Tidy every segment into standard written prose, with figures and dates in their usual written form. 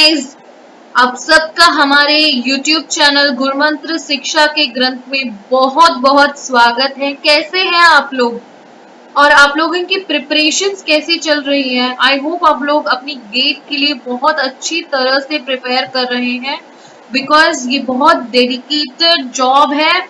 Guys, आप सबका हमारे YouTube चैनल गुरुमंत्र शिक्षा के ग्रंथ में बहुत बहुत स्वागत है। कैसे हैं आप लोग और आप लोगों की प्रिपरेशंस कैसी चल रही है? आई होप आप लोग अपनी गेट के लिए बहुत अच्छी तरह से प्रिपेयर कर रहे हैं, बिकॉज ये बहुत डेडिकेटेड जॉब है।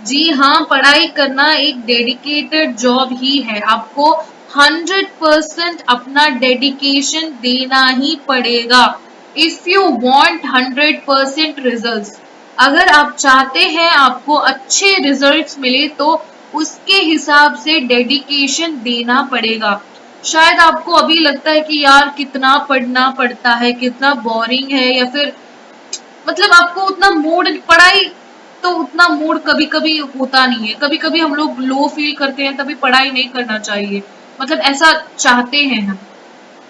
जी हाँ, पढ़ाई करना एक डेडिकेटेड जॉब ही है। आपको 100% अपना डेडिकेशन देना ही पड़ेगा इफ यू वांट 100% रिजल्ट्स। अगर आप चाहते हैं आपको अच्छे रिजल्ट्स मिले तो उसके हिसाब से डेडिकेशन देना पड़ेगा। शायद आपको अभी लगता है कि यार कितना पढ़ना पड़ता है, कितना बोरिंग है, या फिर मतलब आपको उतना मूड पढ़ाई तो उतना मूड कभी कभी होता नहीं है। कभी कभी हम लोग लो फील करते हैं, तभी पढ़ाई नहीं करना चाहिए। मतलब ऐसा चाहते हैं हम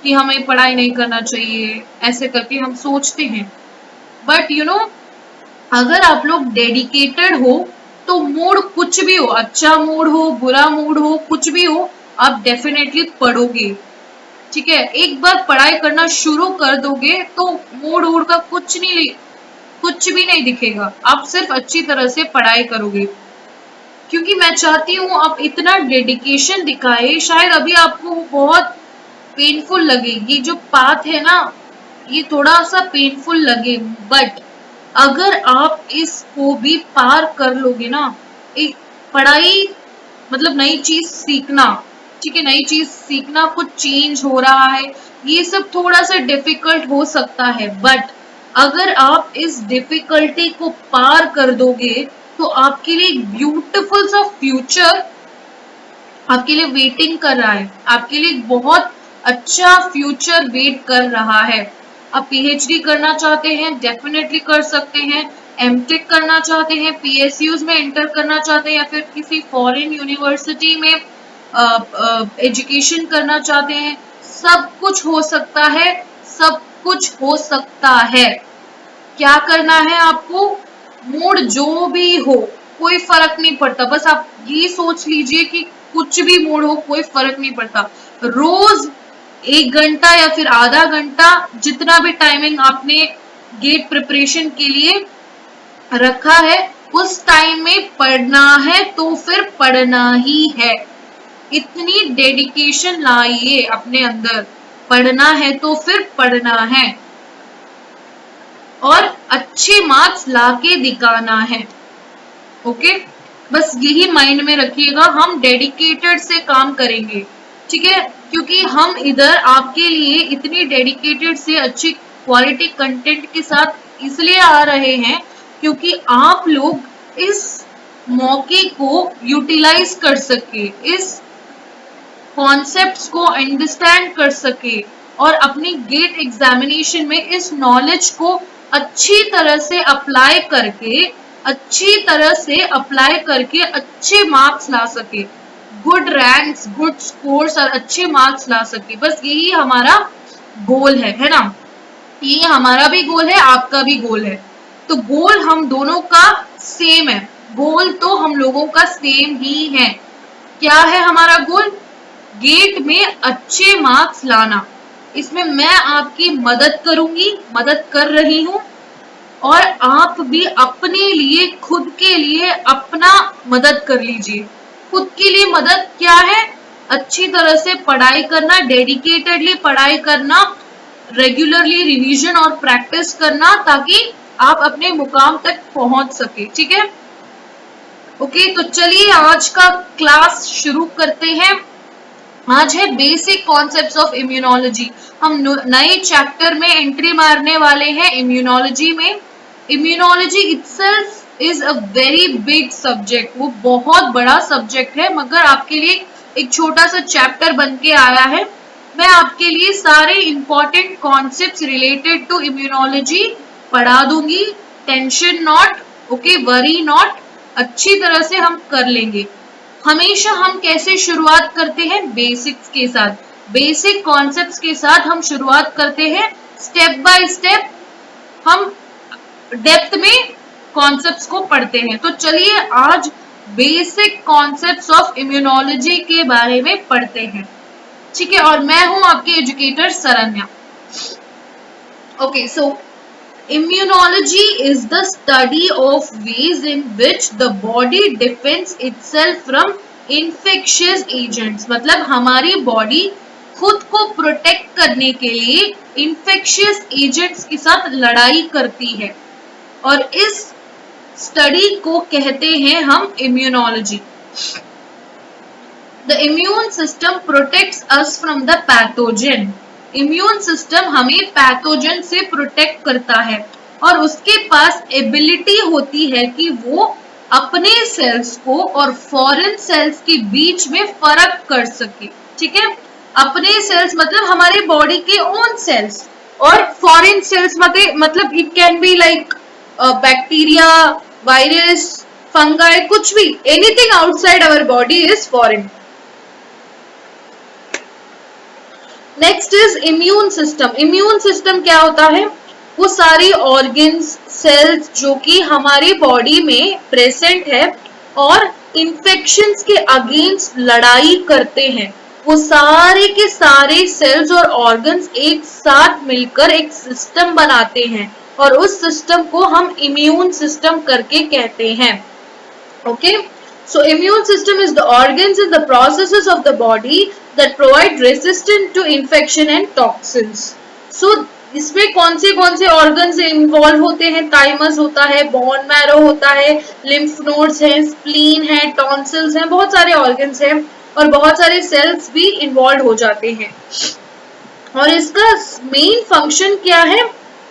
कि हमें पढ़ाई नहीं करना चाहिए, ऐसे करके हम सोचते हैं। बट अगर आप लोग डेडिकेटेड हो तो मूड कुछ भी हो, अच्छा मूड हो, बुरा मूड हो, कुछ भी हो, आप डेफिनेटली पढ़ोगे। ठीक है, एक बार पढ़ाई करना शुरू कर दोगे तो मूड वूड का कुछ भी नहीं दिखेगा। आप सिर्फ अच्छी तरह से पढ़ाई करोगे, क्योंकि मैं चाहती हूँ आप इतना डेडिकेशन दिखाए। शायद अभी आपको बहुत पेनफुल लगे, ये जो पाथ है ना, ये थोड़ा सा पेनफुल लगे, बट अगर आप इसको भी पार कर लोगे ना, एक पढ़ाई मतलब नई चीज सीखना, ठीक है, नई चीज सीखना, कुछ चेंज हो रहा है, ये सब थोड़ा सा डिफिकल्ट हो सकता है, बट अगर आप इस डिफिकल्टी को पार कर दोगे तो आपके लिए ब्यूटीफुल सा फ्यूचर आपके लिए वेटिंग कर रहा है। आपके लिए बहुत अच्छा फ्यूचर वेट कर रहा है। आप पीएचडी करना चाहते हैं, डेफिनेटली कर सकते हैं। एमटेक करना चाहते हैं, पीएसयूज में एंटर करना चाहते हैं, या फिर किसी फॉरेन यूनिवर्सिटी में एजुकेशन करना चाहते हैं, सब कुछ हो सकता है। सब कुछ हो सकता है। क्या करना है आपको? मूड जो भी हो, कोई फर्क नहीं पड़ता। बस आप ये सोच लीजिए कि कुछ भी मूड हो, कोई फर्क नहीं पड़ता। रोज 1 घंटा या फिर आधा घंटा, जितना भी टाइमिंग आपने गेट प्रिपरेशन के लिए रखा है, उस टाइम में पढ़ना है तो फिर पढ़ना ही है। इतनी डेडिकेशन लाइए अपने अंदर। पढ़ना है तो फिर पढ़ना है और अच्छे मार्क्स लाके दिखाना है। ओके, बस यही माइंड में रखिएगा। हम डेडिकेटेड से काम करेंगे, ठीक है, क्योंकि हम इधर आपके लिए इतनी डेडिकेटेड से अच्छी क्वालिटी कंटेंट के साथ इसलिए आ रहे हैं क्योंकि आप लोग इस मौके को यूटिलाइज कर सके, इस कॉन्सेप्ट्स को अंडरस्टैंड कर सके और अपनी गेट एग्जामिनेशन में इस नॉलेज को अच्छी तरह से अप्लाई करके अच्छे मार्क्स ला सके, गुड रैंक्स, गुड स्कोर्स और अच्छे मार्क्स ला सके। बस यही हमारा गोल है ना? ये हमारा भी गोल है, आपका भी गोल है। तो गोल हम दोनों का सेम है। गोल तो हम लोगों का सेम ही है। क्या है हमारा गोल? गेट में अच्छे मार्क्स लाना। इसमें मैं आपकी मदद करूंगी, मदद कर रही हूं, और आप भी अपने लिए, खुद के लिए अपना मदद कर लीजिए। खुद के लिए मदद क्या है? अच्छी तरह से पढ़ाई करना, डेडिकेटेडली पढ़ाई करना, रेगुलरली रिवीजन और प्रैक्टिस करना, ताकि आप अपने मुकाम तक पहुंच सके। ठीक है, ओके, तो चलिए आज का क्लास शुरू करते हैं। आज है बेसिक कॉन्सेप्ट्स ऑफ इम्यूनोलॉजी। हम नए चैप्टर में एंट्री मारने वाले हैं इम्यूनोलॉजी में। Immunology itself is a very big subject. वो बहुत बड़ा सब्जेक्ट है, मगर आपके लिए एक छोटा सा चैप्टर बन के आया है। मैं आपके लिए सारे important concepts related to immunology पढ़ा दूंगी। Tension not, okay, worry not, अच्छी तरह से हम कर लेंगे। हमेशा हम कैसे शुरुआत करते हैं? बेसिक्स के साथ, बेसिक कॉन्सेप्ट्स के साथ हम शुरुआत करते हैं। स्टेप बाय स्टेप हम डेप्थ में कॉन्सेप्ट्स को पढ़ते हैं। तो चलिए आज बेसिक कॉन्सेप्ट्स ऑफ इम्यूनोलॉजी के बारे में पढ़ते हैं, ठीक है। और मैं हूं आपकी educator Saranya. Okay, so immunology is the study of ways in which the body defends itself from infectious agents. मतलब हमारी बॉडी खुद को प्रोटेक्ट करने के लिए infectious agents के साथ लड़ाई करती है, और इस स्टडी को कहते हैं हम immunology. The immune system protects us from the pathogen. Immune system हमें पैथोजन से प्रोटेक्ट करता है, और उसके पास एबिलिटी होती है कि वो अपने सेल्स को और फॉरेन सेल्स के बीच में फर्क कर सके. ठीक है, अपने सेल्स मतलब हमारे बॉडी के ओन सेल्स, और फॉरेन सेल्स मतलब it can be like bacteria, virus, fungi, कुछ भी, anything outside our body is foreign. Next is immune system. Immune system क्या होता है? वो सारी ऑर्गन्स, सेल्स जो कि हमारी बॉडी में प्रेजेंट है और इन्फेक्शंस के अगेंस्ट लड़ाई करते हैं, वो सारे के सारे सेल्स और ऑर्गन्स एक साथ मिलकर एक सिस्टम बनाते हैं, और उस सिस्टम को हम इम्यून सिस्टम करके कहते हैं. Okay, so immune system is the organs and the processes of the body that provide resistance to infection and toxins. So इसमें कौन से ऑर्गन्स इन्वॉल्व होते हैं? थाइमस होता है, बोन मैरो होता है, लिम्फ नोड्स हैं, स्प्लीन है, टॉन्सिल्स हैं, बहुत सारे ऑर्गन्स हैं, और बहुत सारे सेल्स भी इन्वॉल्व हो जाते हैं. और इसका मेन फंक्शन क्या है?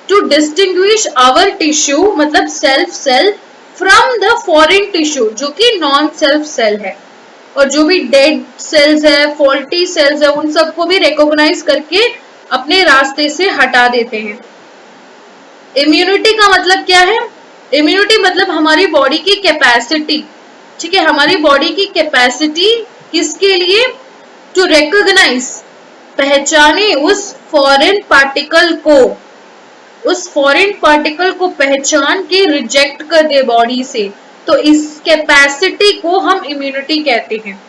टू डिस्टिंग्विश आवर टिश्यू, मतलब self cell, from the foreign tissue जो कि नॉन सेल्फ सेल है, और जो भी डेड सेल्स है, फॉल्टी सेल्स है, उन सबको भी रिकॉग्नाइज करके अपने रास्ते से हटा देते हैं. इम्यूनिटी का मतलब क्या है? इम्यूनिटी मतलब हमारी बॉडी की कैपेसिटी. ठीक है, हमारी बॉडी की कैपेसिटी किसके लिए? टू रिकॉग्नाइज, पहचाने उस फॉरेन पार्टिकल को, उस फॉरेन पार्टिकल को पहचान के रिजेक्ट कर दे बॉडी से, तो इस कैपेसिटी को हम इम्यूनिटी कहते हैं.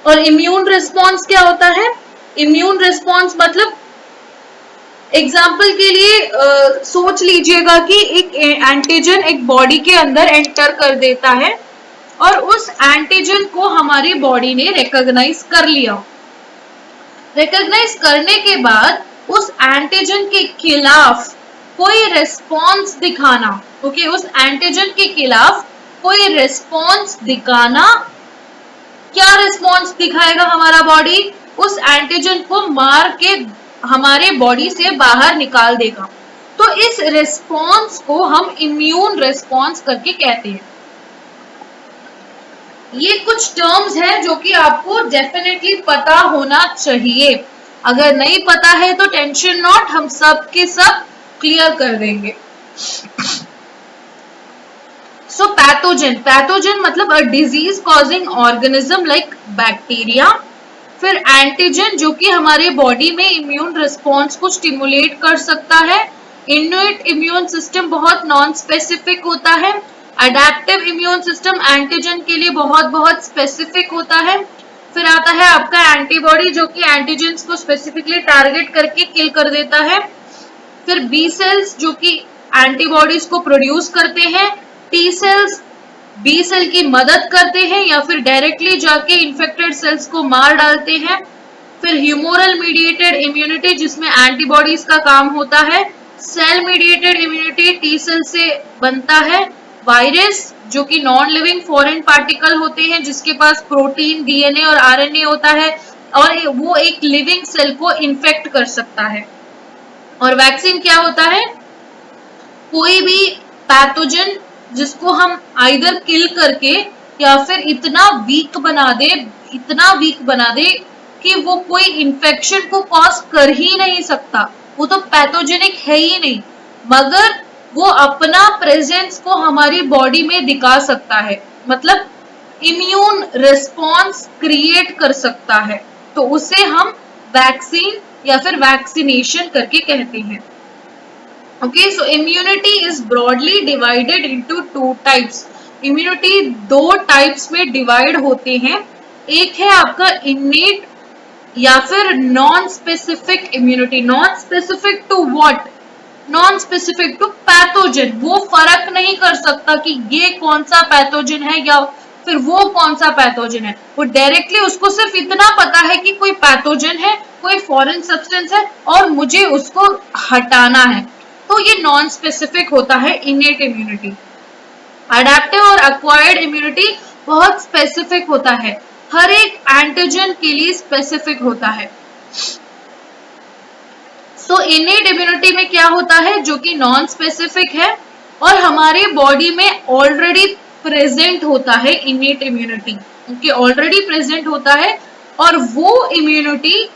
और इम्यून रिस्पॉन्स क्या होता है? इम्यून रिस्पॉन्स मतलब एग्जाम्पल के लिए सोच लीजिएगा कि एक एंटीजन एक बॉडी के अंदर एंटर कर देता है, और उस एंटीजन को हमारी बॉडी ने रिकॉग्नाइज कर लिया. रिकॉग्नाइज करने के बाद उस एंटीजन के खिलाफ कोई रिस्पॉन्स दिखाना. ओके, उस एंटीजन के खिलाफ कोई रिस्पॉन्स दिखाना. क्या रिस्पॉन्स दिखाएगा हमारा बॉडी? उस एंटीजन को मार के हमारे बॉडी से बाहर निकाल देगा. तो इस रिस्पॉन्स को हम इम्यून रिस्पॉन्स करके कहते हैं. ये कुछ टर्म्स हैं जो कि आपको डेफिनेटली पता होना चाहिए. अगर नहीं पता है तो टेंशन नॉट, हम सब के सब क्लियर कर देंगे. सो पैथोजन, पैथोजन मतलब a disease causing organism like bacteria. फिर एंटीजन जो कि हमारे बॉडी में इम्यून रिस्पॉन्स को स्टिमुलेट कर सकता है. इन्यूट इम्यून सिस्टम बहुत नॉन स्पेसिफिक होता है. अडेप्टिव इम्यून सिस्टम एंटीजन के लिए बहुत स्पेसिफिक होता है. फिर आता है आपका एंटीबॉडी जो कि एंटीजन्स को स्पेसिफिकली टारगेट करके किल कर देता है. फिर बी सेल्स जो कि एंटीबॉडीज को प्रोड्यूस करते हैं. टी सेल्स बी सेल की मदद करते हैं या फिर डायरेक्टली जाके इन्फेक्टेड सेल्स को मार डालते हैं. फिर ह्यूमोरल मीडिएटेड इम्यूनिटी जिसमें एंटीबॉडीज का काम होता है. Cell mediated immunity T cell से बनता है. वायरस जो कि नॉन लिविंग फॉरेन पार्टिकल होते हैं जिसके पास प्रोटीन, डीएनए और आरएनए होता है, और वो एक लिविंग सेल को इन्फेक्ट कर सकता है. और वैक्सीन क्या होता है? कोई भी पैथोजन जिसको हम आइदर किल करके या फिर इतना वीक बना दे कि वो कोई इन्फेक्शन को कॉज कर ही नहीं सकता. वो तो पैथोजेनिक है ही नहीं, मगर वो अपना प्रेजेंस को हमारी बॉडी में दिखा सकता है, मतलब इम्यून रिस्पॉन्स क्रिएट कर सकता है. तो उसे हम वैक्सीन या फिर वैक्सीनेशन करके कहते हैं. Okay, so immunity is broadly divided into two types. Immunity दो टाइप्स में डिवाइड होते हैं. एक है आपका innate या फिर non specific immunity. Non specific to what? Non specific to pathogen, वो फर्क नहीं कर सकता कि ये कौन सा पैथोजन है या फिर वो कौन सा पैथोजन है। वो डायरेक्टली उसको सिर्फ इतना पता है कि कोई पैथोजन है, कोई फॉरेन सब्सटेंस है और मुझे उसको हटाना है। तो ये नॉन स्पेसिफिक होता है इनेट इम्यूनिटी। अडेप्टिव और एक्वायर्ड इम्यूनिटी बहुत स्पेसिफिक होता है, हर एक एंटीजन के लिए स्पेसिफिक होता है। सो इनेट इम्यूनिटी में क्या होता है, जो कि नॉन स्पेसिफिक है और हमारे बॉडी में ऑलरेडी प्रेजेंट होता है innate immunity, okay, already present होता है और वो इम्यूनिटी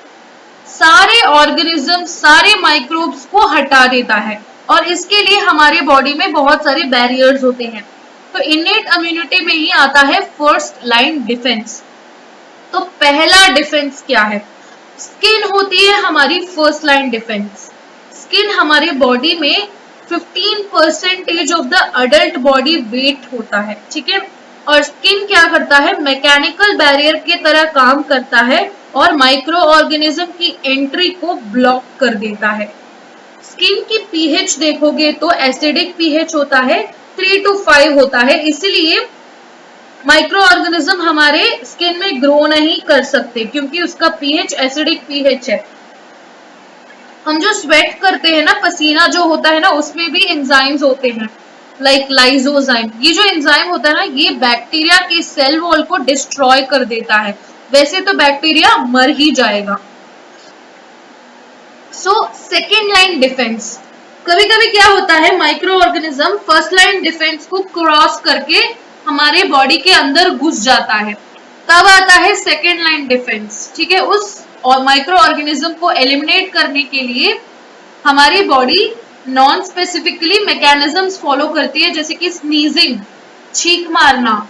सारे ऑर्गेनिज्म, सारे माइक्रोब्स को हटा देता है और इसके लिए हमारे बॉडी में बहुत सारे बैरियर्स होते हैं। तो इनेट इम्यूनिटी में ही आता है फर्स्ट लाइन डिफेंस। तो पहला डिफेंस क्या है, स्किन होती है हमारी फर्स्ट लाइन डिफेंस। स्किन हमारे बॉडी में 15% of the adult body weight होता है, ठीक है। और स्किन क्या करता है, मैकेनिकल बैरियर की तरह काम करता है और माइक्रो ऑर्गेनिज्म की एंट्री को ब्लॉक कर देता है। स्किन की पीएच देखोगे तो एसिडिक पीएच होता है, 3 to 5 होता है, इसलिए माइक्रो ऑर्गेनिज्म हमारे स्किन में ग्रो नहीं कर सकते क्योंकि उसका पीएच एसिडिक पीएच है। हम जो स्वेट करते हैं ना, पसीना जो होता है ना, उसमें भी एंजाइम्स होते हैं लाइक लाइजोजाइम। ये जो एंजाइम होता है ना, ये बैक्टीरिया की सेल वॉल को डिस्ट्रॉय कर देता है। वैसे तो बैक्टीरिया मर ही जाएगा। सो सेकेंड लाइन डिफेंस, कभी कभी क्या होता है, micro organism first line defence को क्रॉस करके हमारे बॉडी के अंदर घुस जाता है, तब आता है सेकेंड लाइन डिफेंस, ठीक है। उस और माइक्रो ऑर्गेनिज्म को एलिमिनेट करने के लिए हमारी body non specifically mechanisms follow करती है, जैसे कि स्नीजिंग, छींक मारना,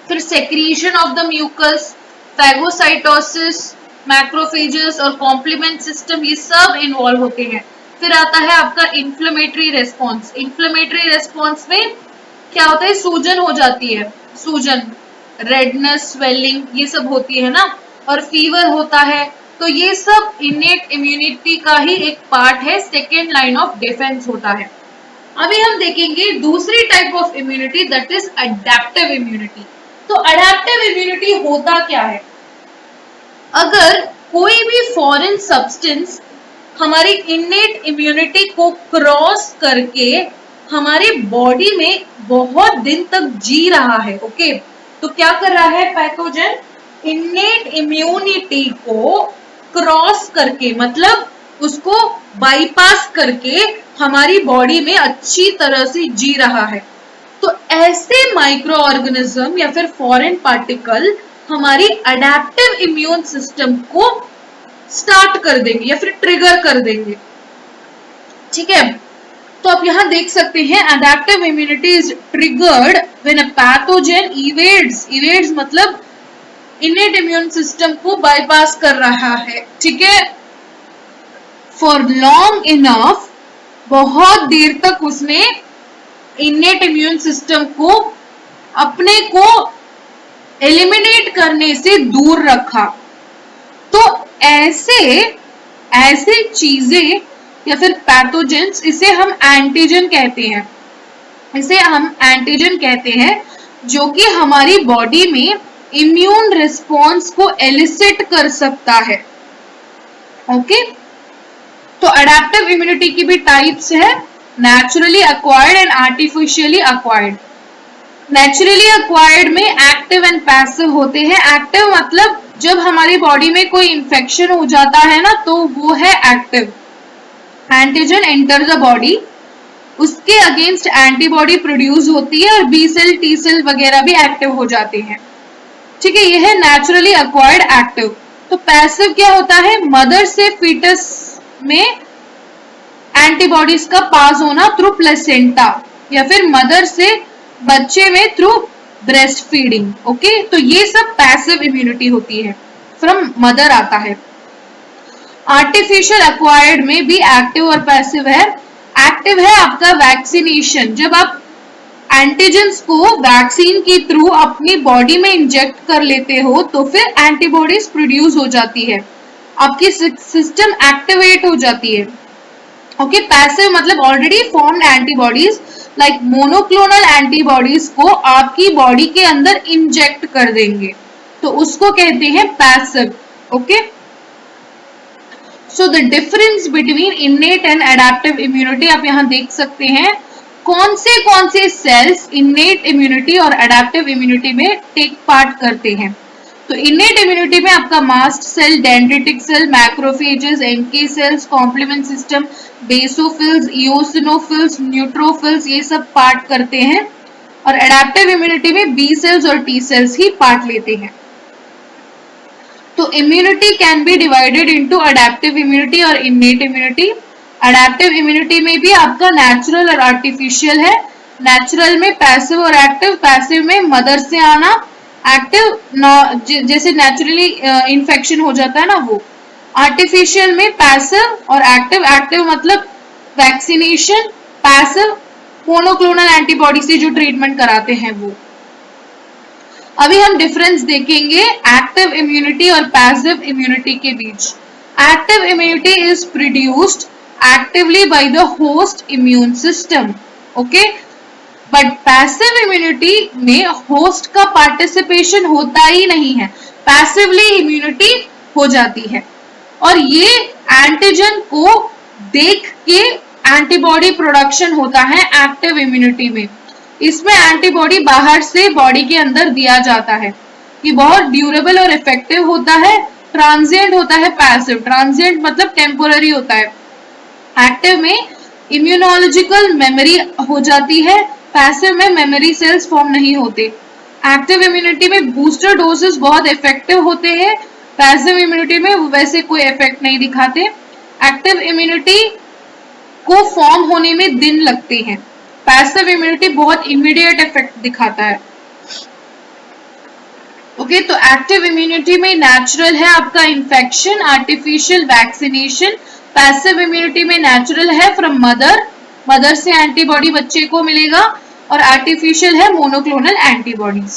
फिर secretion of the mucus, phagocytosis, macrophages और कॉम्प्लीमेंट सिस्टम, ये सब इन्वॉल्व होते हैं। फिर आता है आपका इन्फ्लेमेटरी रेस्पॉन्स। इन्फ्लेमेटरी रेस्पॉन्स में क्या होता है, सूजन हो जाती है, सूजन, रेडनेस, स्वेलिंग, ये सब होती है ना, और फीवर होता है। तो ये सब इनेट इम्यूनिटी का ही एक पार्ट है, सेकेंड लाइन ऑफ डिफेंस होता है। अभी हम देखेंगे दूसरी type of immunity, that is adaptive immunity. तो अडेप्टिव इम्यूनिटी होता क्या है, अगर कोई भी फॉरेन सब्सटेंस हमारी इनेट इम्यूनिटी को क्रॉस करके हमारे बॉडी में बहुत दिन तक जी रहा है, ओके, तो क्या कर रहा है पैथोजन, इनेट इम्यूनिटी को क्रॉस करके, मतलब उसको बाईपास करके हमारी बॉडी में अच्छी तरह से जी रहा है। तो ऐसे माइक्रो ऑर्गेनिज्म या फिर फॉरेन पार्टिकल हमारी अडेप्टिव इम्यून सिस्टम को स्टार्ट कर देंगे या फिर ट्रिगर कर देंगे, ठीक है। तो आप यहां देख सकते हैं, adaptive immunity is triggered when a pathogen evades मतलब इनेट इम्यून सिस्टम को बाईपास कर रहा है, ठीक है, फॉर लॉन्ग इनफ, बहुत देर तक उसने इनेट इम्यून सिस्टम को अपने को एलिमिनेट करने से दूर रखा। तो ऐसे चीजें या फिर पैथोजेंस, इसे हम एंटीजन कहते हैं, जो कि हमारी बॉडी में इम्यून रिस्पॉन्स को एलिसिट कर सकता है, ओके। तो अडेप्टिव इम्यूनिटी की भी टाइप्स है, naturally acquired and artificially acquired. Naturally acquired में एक्टिव एंड पैसिव होते हैं। एक्टिव मतलब जब हमारी बॉडी में कोई इंफेक्शन हो जाता है ना, तो वो है active. Antigen enter the body, उसके अगेंस्ट एंटीबॉडी प्रोड्यूस होती है और बी सेल, टी सेल वगैरह भी एक्टिव हो जाते हैं, ठीक है। यह है नेचुरली अक्वायर्ड एक्टिव। तो पैसिव क्या होता है, मदर से फीटस में एंटीबॉडीज का पास होना थ्रू प्लेसेंटा, या फिर मदर से बच्चे में थ्रू ब्रेस्ट फीडिंग, ओके। तो ये सब पैसिव इम्यूनिटी होती है, फ्रॉम मदर आता है। आर्टिफिशियल अक्वायर्ड में भी एक्टिव और पैसिव है। एक्टिव है आपका वैक्सीनेशन, जब आप एंटीजेंस को वैक्सीन के थ्रू अपनी बॉडी में इंजेक्ट कर लेते हो तो फिर एंटीबॉडीज प्रोड्यूस हो जाती है, आपकी सिस्टम एक्टिवेट हो जाती है। ओके, पैसिव मतलब already formed antibodies like monoclonal antibodies को आपकी बॉडी के अंदर इंजेक्ट कर देंगे, तो उसको कहते हैं passive. Okay, so the difference between innate and adaptive immunity आप यहां देख सकते हैं, कौन से सेल्स इन्नेट इम्यूनिटी और एडेप्टिव इम्यूनिटी में टेक पार्ट करते हैं। तो इन्नेट इम्यूनिटी में आपका mast cell, dendritic cell, macrophages, NK cells, complement system, basophils, eosinophils, neutrophils ये सब पार्ट करते हैं, और एडेप्टिव इम्यूनिटी में बी सेल्स और टी सेल्स ही पार्ट लेते हैं। तो immunity can be divided into adaptive immunity और इन्नेट इम्यूनिटी। एडेप्टिव इम्यूनिटी में भी आपका नेचुरल और आर्टिफिशियल है। नेचुरल में पैसिव और एक्टिव, पैसिव में मदर से आना, एक्टिव जैसे नेचुरली इन्फेक्शन हो जाता है ना वो। आर्टिफिशियल में पैसिव और एक्टिव, एक्टिव मतलब वैक्सीनेशन, पैसिव मोनोक्लोनल एंटीबॉडी से जो ट्रीटमेंट कराते हैं वो। अभी हम डिफरेंस देखेंगे एक्टिव इम्यूनिटी और पैसिव इम्यूनिटी के बीच। Active immunity is produced actively by the host immune system, okay, but passive immunity में होस्ट का पार्टिसिपेशन होता ही नहीं है, पैसिवली इम्यूनिटी हो जाती है, और ये एंटीजन को देख के एंटीबॉडी प्रोडक्शन होता है एक्टिव इम्यूनिटी में। इसमें एंटीबॉडी बाहर से बॉडी के अंदर दिया जाता है, ये बहुत ड्यूरेबल और इफेक्टिव होता है। ट्रांजिएंट होता है पैसिव, ट्रांजिएंट मतलब टेम्पोररी होता है। एक्टिव में इम्यूनोलॉजिकल मेमोरी हो जाती है, पैसिव में मेमोरी सेल्स फॉर्म नहीं होते। एक्टिव इम्यूनिटी में बूस्टर डोजेस बहुत इफेक्टिव होते हैं, पैसिव इम्यूनिटी में वैसे कोई इफेक्ट नहीं दिखाते। एक्टिव इम्यूनिटी को फॉर्म होने में दिन लगते हैं, पैसिव इम्यूनिटी बहुत इमीडिएट इफेक्ट दिखाता है। ओके, तो एक्टिव इम्यूनिटी में नेचुरल है आपका infection, artificial vaccination. Passive immunity में नेचुरल है फ्रॉम मदर, मदर से एंटीबॉडी बच्चे को मिलेगा, और आर्टिफिशियल है मोनोक्लोनल एंटीबॉडीज।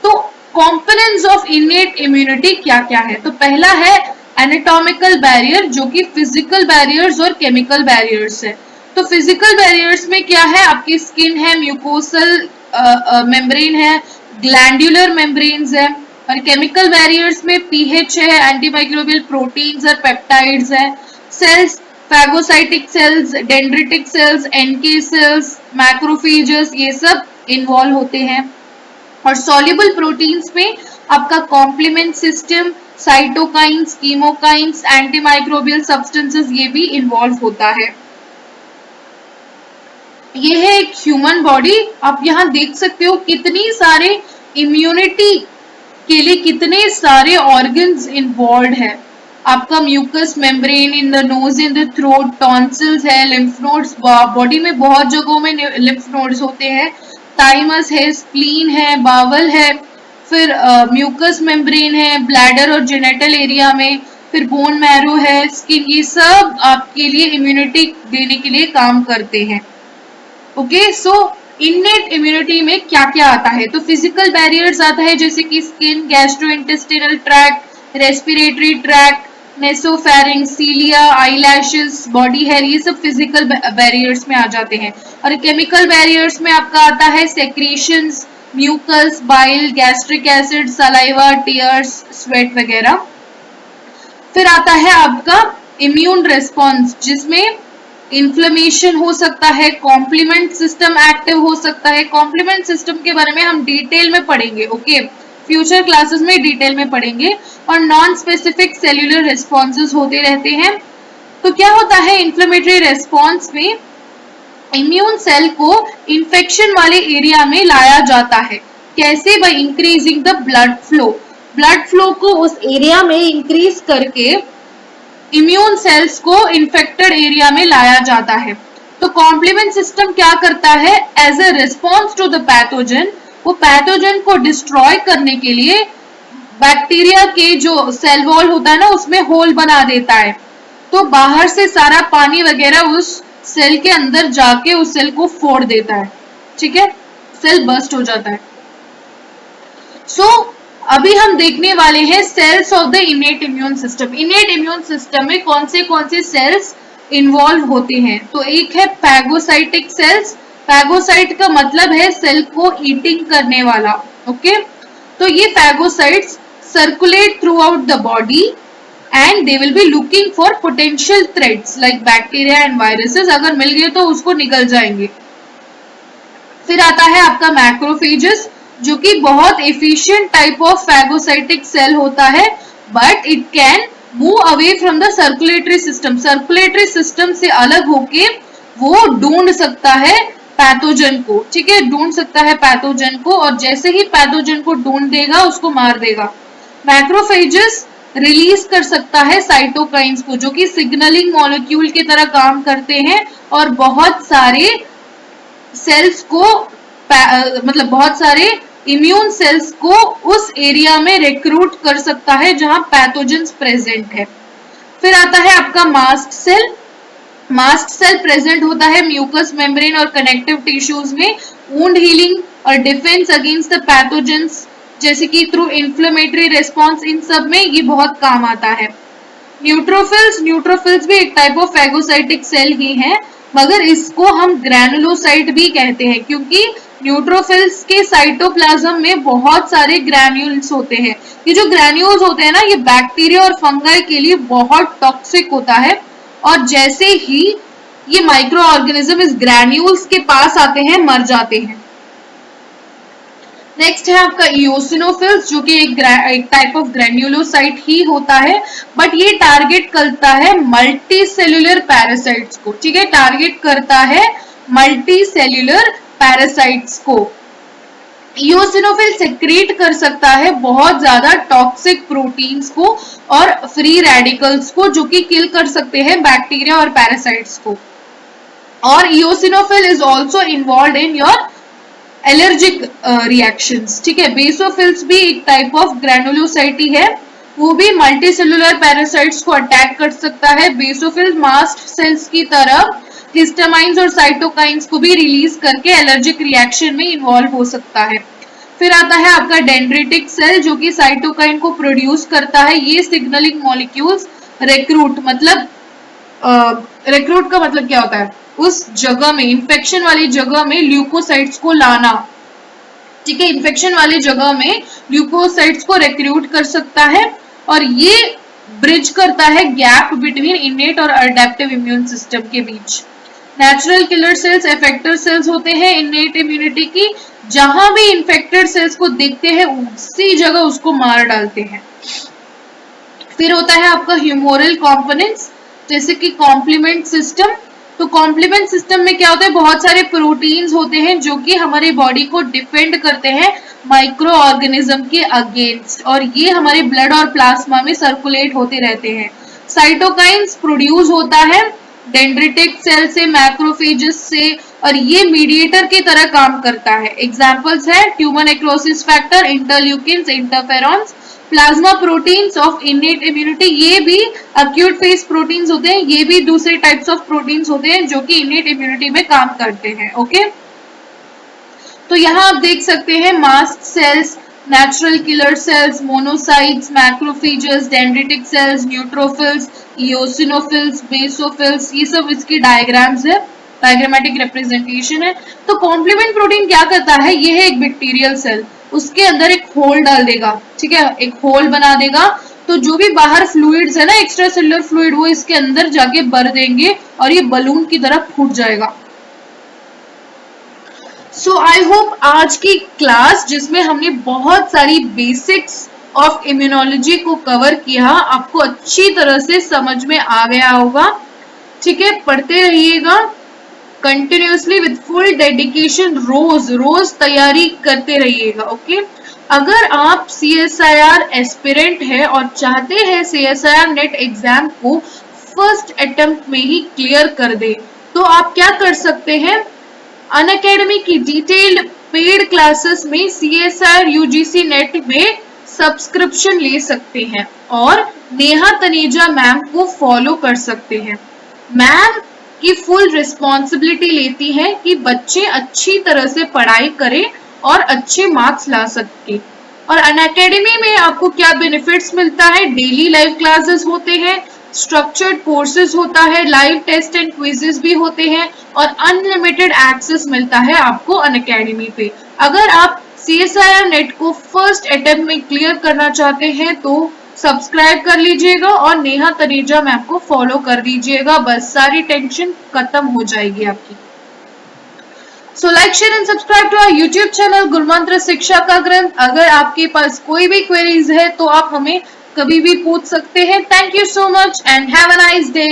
तो कंपोनेंट्स ऑफ इनेट इम्यूनिटी क्या क्या है? तो पहला है एनाटॉमिकल बैरियर, जो कि फिजिकल बैरियर्स और केमिकल बैरियर्स है। तो फिजिकल बैरियर्स में क्या है? आपकी स्किन है, म्यूकोसल मेम्ब्रेन है, ग्लैंडुलर मेम्ब्रेन्स है। और केमिकल बैरियर्स में पीएच है, एंटीमाइक्रोबियल प्रोटीन्स और पेप्टाइड्स है। Cells, phagocytic cells, dendritic cells, NK cells, macrophages, ये सब इन्वॉल्व होते हैं। और सॉल्युबल प्रोटीन्स में आपका complement system, cytokines, chemokines, antimicrobial substances, ये भी इन्वॉल्व होता है। ये है एक ह्यूमन बॉडी। आप यहाँ देख सकते हो कितनी सारे इम्यूनिटी के लिए कितने सारे ऑर्गन्स इन्वॉल्व है। आपका mucus membrane in the nose, in the throat, tonsils है, लिम्फ नोड्स, बॉडी में बहुत जगहों में लिम्फ नोड्स होते हैं, थाइमस है, स्प्लीन है, बावल है, फिर म्यूकस मेम्ब्रेन है ब्लैडर और जेनेटल एरिया में, फिर बोन मैरो है, स्किन, ये सब आपके लिए इम्यूनिटी देने के लिए काम करते हैं। ओके, सो इनेट इम्यूनिटी में क्या क्या आता है? तो फिजिकल बैरियर्स आता है, जैसे कि skin, gastrointestinal tract, respiratory tract, nasopharynx, cilia, eyelashes, body hair, ये सब फिजिकल बैरियर्स में आ जाते हैं। और केमिकल बैरियर्स में आपका आता है secretions, mucus, bile, gastric acid, saliva, tears, sweat वगैरह। फिर आता है आपका इम्यून रिस्पॉन्स, जिसमें इन्फ्लेमेशन हो सकता है, कॉम्प्लीमेंट सिस्टम एक्टिव हो सकता है। कॉम्प्लीमेंट सिस्टम के बारे में हम डिटेल में पढ़ेंगे, ओके, फ्यूचर क्लासेस में डिटेल में पढ़ेंगे। और नॉन स्पेसिफिक सेल्यूलर रिस्पॉन्सेज होते रहते हैं। तो क्या होता है इन्फ्लेमेटरी रिस्पॉन्स में? इम्यून सेल को इन्फेक्शन वाले एरिया में लाया जाता है। कैसे? By increasing the blood flow. Blood flow को उस एरिया में इंक्रीज करके इम्यून सेल्स को इन्फेक्टेड एरिया में लाया जाता है। तो कॉम्प्लीमेंट सिस्टम क्या करता है? As a response to the pathogen, वो पैथोजन को डिस्ट्रॉय करने के लिए बैक्टीरिया के जो सेल वॉल होता है ना, उसमें होल बना देता है। तो बाहर से सारा पानी वगैरह उस सेल के अंदर जाके उस सेल को फोड़ देता है, ठीक है, सेल बर्स्ट हो जाता है। सो अभी हम देखने वाले हैं cells of the innate immune system. Innate immune system में कौन से सेल्स इन्वॉल्व होते हैं। तो एक है पैगोसाइटिक सेल्स। पैगोसाइट का मतलब है सेल को ईटिंग करने वाला। ओके, तो ये phagocytes circulate throughout the body and they will be looking for potential threats like bacteria and viruses. अगर मिल गए तो उसको निकल जाएंगे। फिर आता है आपका मैक्रोफेजेस, जो कि बहुत efficient type of phagocytic cell होता है, but it can move away from the circulatory system. Circulatory system से अलग होके वो ढूंढ सकता है पैथोजन को, ठीक है, ढूंढ सकता है पैथोजन को, और जैसे ही पैथोजन को ढूंढ देगा उसको मार देगा। मैक्रोफेजेस रिलीज कर सकता है साइटोकाइंस को, जो कि सिग्नलिंग मॉलिक्यूल की तरह काम करते हैं और बहुत सारे सेल्स को मतलब बहुत सारे इम्यून सेल्स को उस एरिया में रिक्रूट कर सकता है जहां पैथोजेंस प्रेजेंट है। फिर आता है आपका mast cell. Mast cell present होता है म्यूकस मेम्ब्रेन और कनेक्टिव टिश्यूज में, वुंड हीलिंग और डिफेंस अगेंस्ट द पैथोजेंस, जैसे कि थ्रू इन्फ्लेमेटरी रेस्पॉन्स, इन सब में ये बहुत काम आता है। न्यूट्रोफिल्स, न्यूट्रोफिल्स भी एक टाइप ऑफ फैगोसाइटिक सेल ही है, मगर इसको हम ग्रैनुलोसाइट भी कहते हैं, क्योंकि न्यूट्रोफिल्स के साइटोप्लाज्म में बहुत सारे ग्रैन्यूल्स होते हैं। ये जो ग्रैन्यूल्स होते हैं ना, ये बैक्टीरिया और फंगाई के लिए बहुत टॉक्सिक होता है, और जैसे ही ये माइक्रो ऑर्गेनिज्म इस ग्रैन्यूल्स के पास आते हैं मर जाते हैं। नेक्स्ट है आपका इओसिनोफिल्स, जो कि एक टाइप ऑफ ग्रैन्युलोसाइट ही होता है, बट ये टारगेट करता है मल्टी सेल्यूलर पैरासाइट्स को, ठीक है, टारगेट करता है मल्टी सेल्यूलर पैरासाइट्स को। इओसिनोफिल सेक्रेट कर सकता है बहुत ज्यादा टॉक्सिक प्रोटीन्स को और फ्री रेडिकल्स को, जो कि किल कर सकते हैं बैक्टीरिया और पैरासाइट्स को। और eosinophil is also involve in your allergic reactions, ठीक है। बेसोफिल्स भी एक टाइप ऑफ ग्रैनुलोसाइट ही है, वो भी मल्टीसेलुलर पैरासाइट्स को अटैक कर सकता है। बेसोफिल मास्ट सेल्स की तरह हिस्टामाइंस और साइटोकाइंस को भी रिलीज करके एलर्जिक रिएक्शन में इन्वॉल्व हो सकता है। फिर आता है आपका डेंड्रिटिक सेल, जो कि साइटोकाइन को प्रोड्यूस करता है। ये सिग्नलिंग मॉलिक्यूल्स रिक्रूट, मतलब रिक्रूट का मतलब क्या होता है, उस जगह में, इन्फेक्शन वाली जगह में ल्यूकोसाइट्स को लाना, ठीक है, इन्फेक्शन वाली जगह में ल्यूकोसाइट्स को रिक्रूट कर सकता है, और ये ब्रिज करता है गैप बिटवीन इनेट और अडेप्टिव इम्यून सिस्टम के बीच। Natural killer cells effector cells होते हैं इनेट इम्यूनिटी की, जहां भी इन्फेक्टेड सेल्स को देखते हैं उसी जगह उसको मार डालते हैं। फिर होता है आपका ह्यूमोरल कॉम्पोनेंट्स, जैसे कि कॉम्प्लीमेंट सिस्टम। तो कॉम्प्लीमेंट सिस्टम में क्या होता है, बहुत सारे प्रोटीन्स होते हैं जो कि हमारे बॉडी को डिफेंड करते हैं माइक्रो ऑर्गेनिज्म के अगेंस्ट, और ये हमारे ब्लड और प्लाज्मा में सर्कुलेट होते रहते हैं। साइटोकाइंस प्रोड्यूस होता है डेंड्रिटिक सेल से, मैक्रोफेजेस से, और ये मीडिएटर की तरह काम करता है। एग्जांपल्स है tumour necrosis factor, interleukins, interferons, plasma proteins of innate immunity, ये भी अक्यूट फेज प्रोटीन्स होते हैं, ये भी दूसरे टाइप्स ऑफ प्रोटीन्स होते हैं जो कि इनेट इम्यूनिटी में काम करते हैं। ओके, तो यहाँ आप देख सकते हैं mast cells, natural killer cells, monocytes, macrophages, dendritic cells, neutrophils, eosinophils, basophils, ये सब इसकी डायग्राम्स है, डायग्रामेटिक रिप्रेजेंटेशन है। तो कॉम्प्लीमेंट प्रोटीन क्या करता है, ये है एक बैक्टीरियल सेल, उसके अंदर एक होल डाल देगा, ठीक है, एक होल बना देगा, तो जो भी बाहर फ्लूइड्स है ना, एक्स्ट्रा सेलुलर फ्लूइड, वो इसके अंदर जाके भर देंगे और ये बलून की तरह फूट जाएगा। सो आई होप आज की क्लास, जिसमें हमने बहुत सारी बेसिक्स ऑफ इम्यूनोलॉजी को कवर किया, आपको अच्छी तरह से समझ में आ गया होगा, ठीक है। पढ़ते रहिएगा कंटिन्यूसली विद फुल डेडिकेशन, रोज तैयारी करते रहिएगा। ओके, अगर आप CSIR एस्पिरेंट है और चाहते हैं CSIR नेट एग्जाम को फर्स्ट अटेम्प्ट में ही क्लियर कर दे, तो आप क्या कर सकते हैं, अनअकैडमी की डिटेल्ड पेड क्लासेस में CSIR UGC नेट में सब्सक्रिप्शन ले सकते हैं और नेहा तनेजा मैम को फॉलो कर सकते हैं। मैम की फुल रिस्पॉन्सिबिलिटी लेती है कि बच्चे अच्छी तरह से पढ़ाई करें और अच्छे मार्क्स ला सके। और अनअकैडमी में आपको क्या बेनिफिट्स मिलता है, डेली लाइव क्लासेस होते हैं, स्ट्रक्चर्ड कोर्सेज होता है, लाइव टेस्ट एंड क्विजेस भी होते हैं और अनलिमिटेड एक्सेस मिलता है आपको अनअकैडमी पे। अगर आप CSIR नेट को फर्स्ट अटेम्प्ट में क्लियर करना चाहते हैं तो सब्सक्राइब कर लीजिएगा और नेहा तनेजा मैम को फॉलो कर दीजिएगा, बस सारी टेंशन खत्म हो जाएगी आपकी। So like, share and subscribe to our YouTube channel गुरुमंत्र शिक्षा का ग्रंथ। अगर आपके पास कोई भी क्वेरीज है तो आप हमें कभी भी पूछ सकते हैं। Thank you so much and have a nice day.